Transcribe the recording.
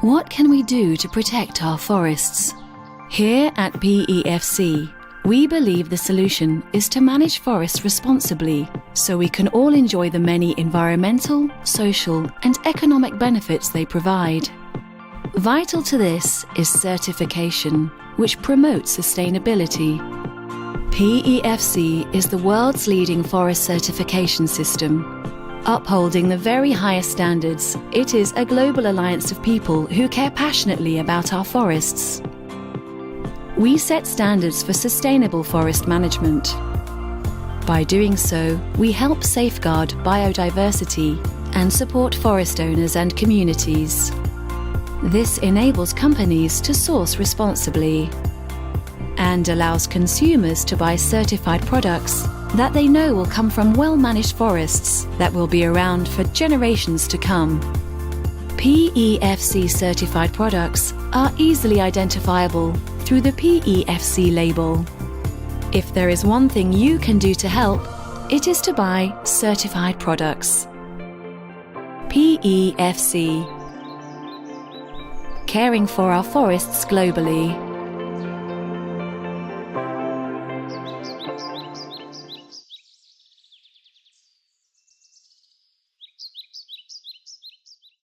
What can we do to protect our forests? Here at PEFC, we believe the solution is to manage forests responsibly so we can all enjoy the many environmental, social, and economic benefits they provide. Vital to this is certification, which promotes sustainability. PEFC is the world's leading forest certification system. Upholding the very highest standards, it is a global alliance of people who care passionately about our forests. We set standards for sustainable forest management. By doing so, we help safeguard biodiversity and support forest owners and communities. This enables companies to source responsibly and allows consumers to buy certified products that they know will come from well-managed forests that will be around for generations to come. PEFC certified products are easily identifiable through the PEFC label. If there is one thing you can do to help, it is to buy certified products. PEFC. Caring for our forests globally.